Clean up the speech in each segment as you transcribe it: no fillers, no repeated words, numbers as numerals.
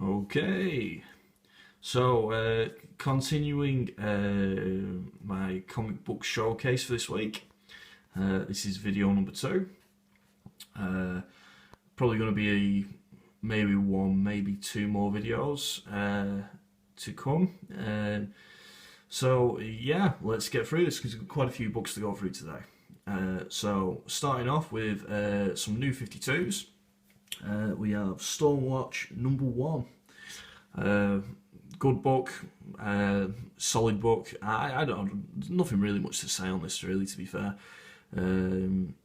Okay, so continuing my comic book showcase for this week. This is video number 2. Uh, Probably going to be maybe one, maybe 2 more videos to come. So yeah, let's get through this because we've got quite a few books to go through today. So starting off with some New 52s. We have Stormwatch number 1. Good book, solid book. I don't, there's nothing really much to say on this, really, to be fair. I mean,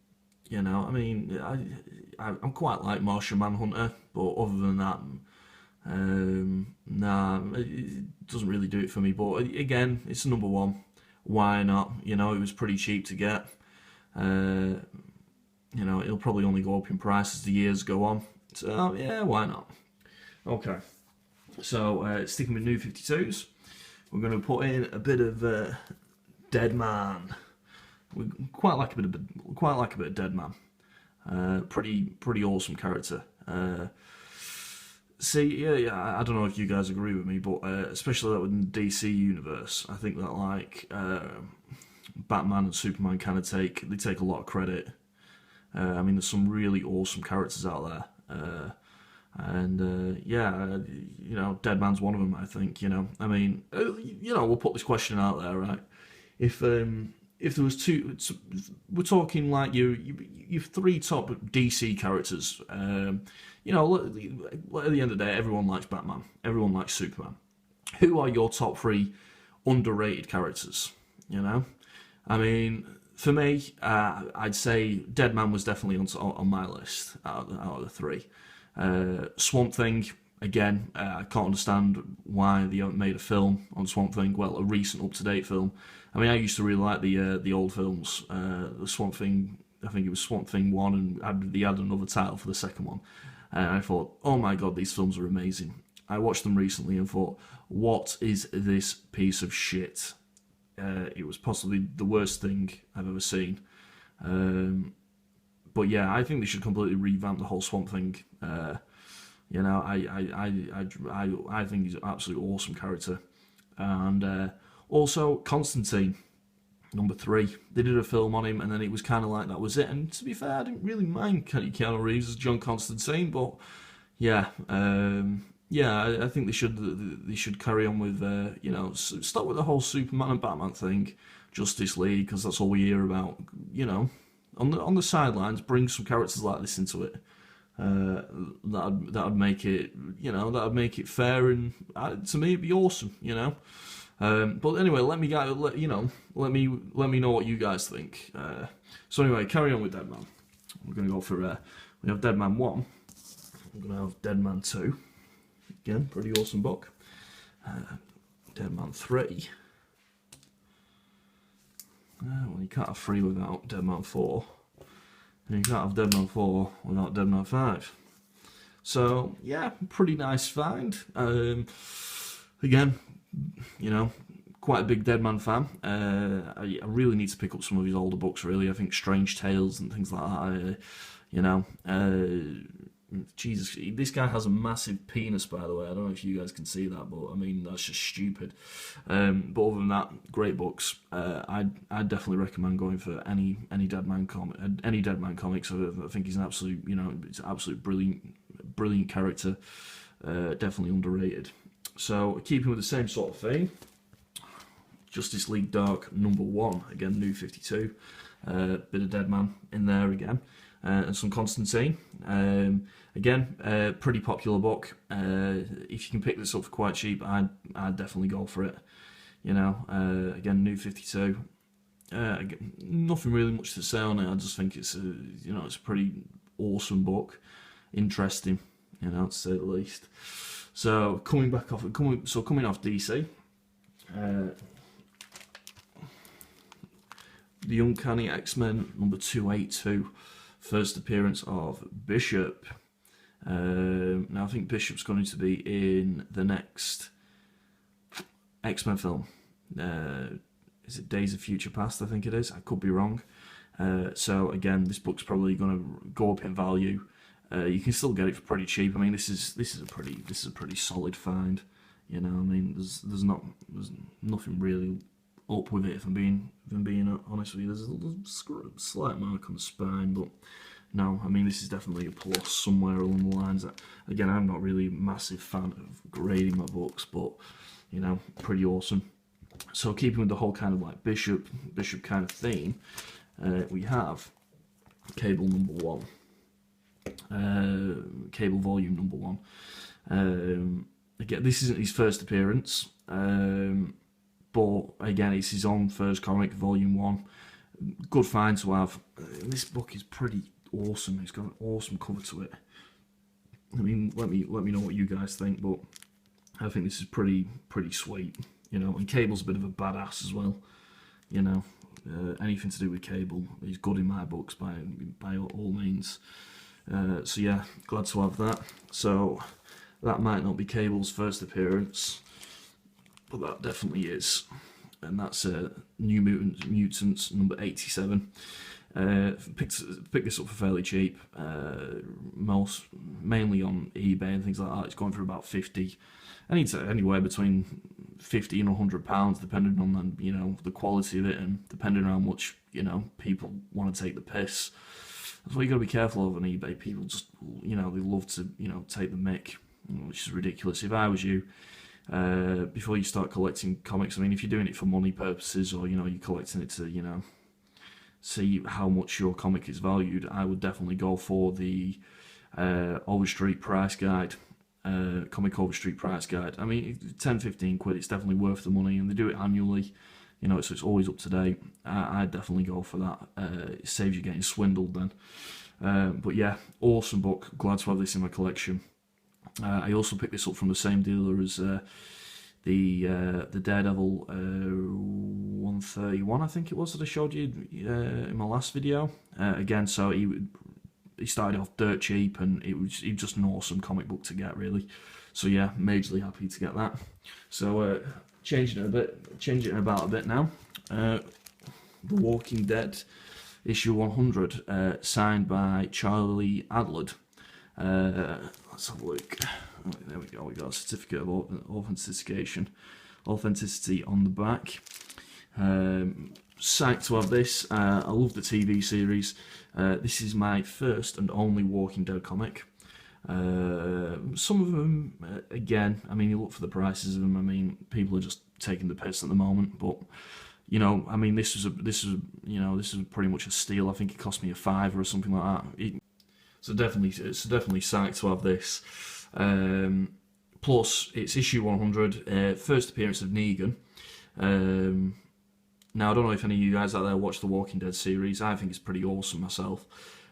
I'm quite like Martian Manhunter, but other than that, nah, it doesn't really do it for me. But again, it's number 1. Why not? It was pretty cheap to get. It'll probably only go up in price as the years go on. So yeah, why not? Okay. So sticking with New 52s, we're going to put in a bit of Dead Man. We quite like a bit of Dead Man. Pretty awesome character. I don't know if you guys agree with me, but especially that within the DC universe, I think that Batman and Superman kind of take a lot of credit. I mean, there's some really awesome characters out there. Dead Man's one of them, I think. We'll put this question out there, right? If there was two, we're talking like your 3 top DC characters. At the end of the day, everyone likes Batman, everyone likes Superman. Who are your top 3 underrated characters? I mean, for me, I'd say Dead Man was definitely on my list out of the 3. Swamp Thing, again, I can't understand why they haven't made a film on Swamp Thing. Well, a recent, up-to-date film. I mean, I used to really like the old films. The Swamp Thing, I think it was Swamp Thing 1, and they had another title for the second one. And I thought, oh my god, these films are amazing. I watched them recently and thought, what is this piece of shit? It was possibly the worst thing I've ever seen. But yeah, I think they should completely revamp the whole Swamp Thing. I think he's an absolutely awesome character. And also Constantine, number 3. They did a film on him, and then it was kind of like that was it. And to be fair, I didn't really mind Keanu Reeves as John Constantine, but yeah, I think they should carry on with start with the whole Superman and Batman thing, Justice League, because that's all we hear about. On the sidelines, bring some characters like this into it. That'd make it fair, and to me it'd be awesome. But anyway, let me know what you guys think. So anyway, carry on with Dead Man. We're gonna go for we have Dead Man 1. We're gonna have Dead Man 2. Again, pretty awesome book. Dead Man 3. Well, you can't have 3 without Dead Man 4. And you can't have Dead Man 4 without Dead Man 5. So, yeah, pretty nice find. Again, quite a big Dead Man fan. I really need to pick up some of his older books, really. I think Strange Tales and things like that. Jesus, this guy has a massive penis, by the way. I don't know if you guys can see that, but I mean, that's just stupid. But other than that, great books. I'd definitely recommend going for any Dead Man comics. I think he's an absolute, it's an absolute brilliant character. Definitely underrated. So, keeping with the same sort of thing, Justice League Dark number 1, again, New 52. Bit of Dead Man in there again. And some Constantine. Again, pretty popular book. If you can pick this up for quite cheap, I'd definitely go for it. Again, New 52. Nothing really much to say on it. I just think it's a pretty awesome book, interesting, to say the least. So coming off DC. The Uncanny X-Men number 282. First appearance of Bishop. Now I think Bishop's going to be in the next X-Men film. Is it Days of Future Past? I think it is. I could be wrong. So again, this book's probably going to go up in value. You can still get it for pretty cheap. I mean, this is a pretty solid find. You know, I mean, there's nothing really up with it. If I'm being honest with you, there's a slight mark on the spine, but no, I mean, this is definitely a plus somewhere along the lines. That, again, I'm not really a massive fan of grading my books, but you know, pretty awesome. So keeping with the whole kind of like bishop kind of theme, we have Cable number 1, Cable volume number 1. Again, this isn't his first appearance, but again, it's his own first comic, volume 1. Good find to have. This book is pretty awesome. It's got an awesome cover to it. I mean, let me know what you guys think, but I think this is pretty sweet. You know, and Cable's a bit of a badass as well. You know, anything to do with Cable, he's good in my books by all means. So yeah, glad to have that. So that might not be Cable's first appearance, but that definitely is, and that's New Mutants number 87. Picked this up for fairly cheap, mainly on eBay and things like that. It's going for about 50, anywhere between 50 and £100, depending on the, you know, the quality of it and depending on how much, you know, people want to take the piss. That's why you got to be careful of on eBay. People just, you know, they love to, you know, take the mick, which is ridiculous. If I was you, before you start collecting comics, I mean, if you're doing it for money purposes, or you know, you're collecting it to, you know, see how much your comic is valued, I would definitely go for the Overstreet price guide, Comic Overstreet price guide. I mean, 10-15 quid, it's definitely worth the money, and they do it annually, you know, so it's always up to date. I'd definitely go for that. It saves you getting swindled then. But yeah, awesome book. Glad to have this in my collection. I also picked this up from the same dealer as the Daredevil 131, I think it was, that I showed you in my last video. Again, so he started off dirt cheap, and it was just an awesome comic book to get, really. So yeah, majorly happy to get that. So changing it about a bit now. The Walking Dead issue 100, signed by Charlie Adlard. Let's have a look. Oh, there we go. We got a certificate of authenticity on the back. Psyched to have this. I love the TV series. This is my first and only Walking Dead comic. Some of them, again, I mean, you look for the prices of them. I mean, people are just taking the piss at the moment, but you know, I mean, this was pretty much a steal. I think it cost me £5 or something like that. So definitely psyched to have this. Plus, it's issue 100, first appearance of Negan. Now, I don't know if any of you guys out there watch the Walking Dead series. I think it's pretty awesome myself.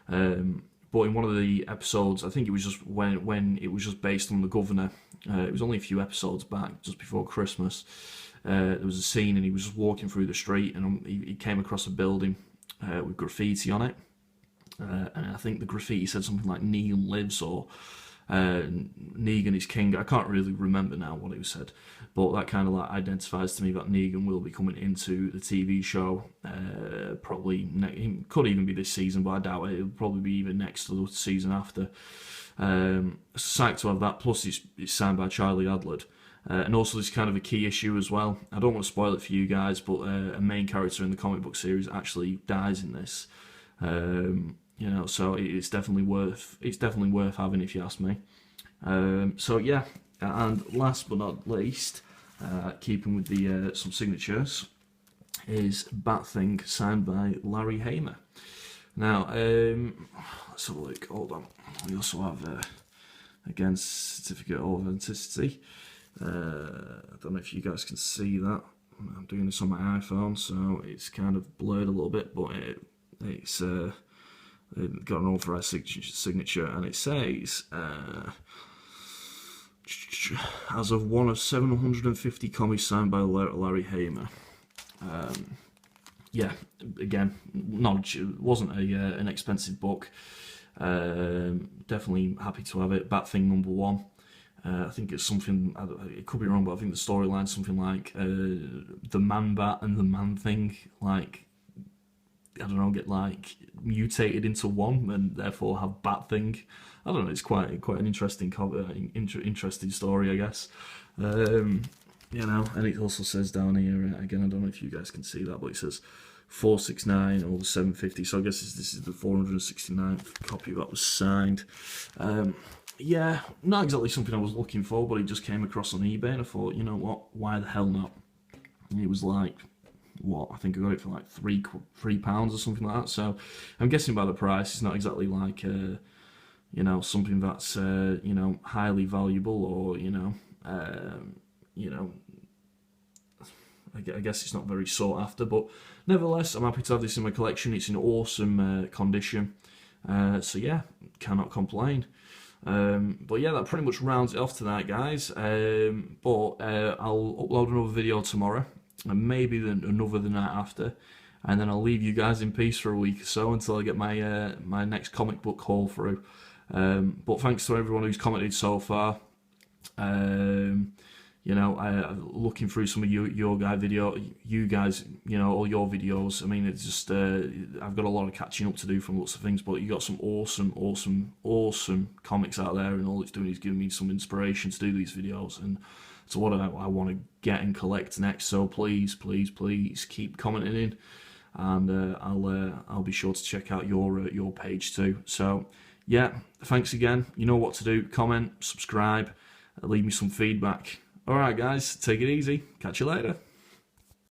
But in one of the episodes, I think it was just when it was just based on the governor. It was only a few episodes back, just before Christmas. There was a scene, and he was just walking through the street, and he came across a building with graffiti on it. And I think the graffiti said something like "Negan lives" or "Negan is king." I can't really remember now what it said, but that kind of like identifies to me that Negan will be coming into the TV show. Probably it could even be this season, but I doubt it. It'll probably be even next to the season after. Psyched to have that. Plus, it's signed by Charlie Adlard. And also, this is kind of a key issue as well. I don't want to spoil it for you guys, but a main character in the comic book series actually dies in this. You know, so it's definitely worth having, if you ask me. So yeah, and last but not least, keeping with the some signatures, is Bat-Thing signed by Larry Hama. Now, let's have a look. Hold on. We also have again certificate of authenticity. I don't know if you guys can see that. I'm doing this on my iPhone, so it's kind of blurred a little bit, but it's got an authorized signature, and it says, as of one of 750 comics signed by Larry Hama. Yeah, again, it wasn't an expensive book. Definitely happy to have it. Bat-Thing number 1. I think it's something, it could be wrong, but I think the storyline's something like the Man-Bat and the Man-Thing, like, I don't know, get like mutated into one and therefore have Bat-Thing. I don't know. It's quite an interesting interesting story, I guess. You know, and it also says down here again. I don't know if you guys can see that, but it says 469 or 750. So I guess this is the 469th copy that was signed. Yeah, not exactly something I was looking for, but it just came across on eBay, and I thought, you know what, why the hell not? And it was like, what, I think I got it for like £3 or something like that. So I'm guessing by the price, it's not exactly like, you know, something that's, you know, highly valuable, or, you know, I guess it's not very sought after, but nevertheless, I'm happy to have this in my collection. It's in awesome condition. So yeah, cannot complain. But yeah, that pretty much rounds it off tonight, guys. But I'll upload another video tomorrow, and maybe another the night after, and then I'll leave you guys in peace for a week or so until I get my my next comic book haul through. But thanks to everyone who's commented so far. You know, looking through some of you guys, you know, all your videos. I mean, it's just I've got a lot of catching up to do from lots of things, but you got some awesome comics out there, and all it's doing is giving me some inspiration to do these videos, and so what I want to get and collect next. So please keep commenting in, and I'll be sure to check out your page too. So yeah, thanks again. You know what to do: comment, subscribe, leave me some feedback. Alright guys, take it easy. Catch you later.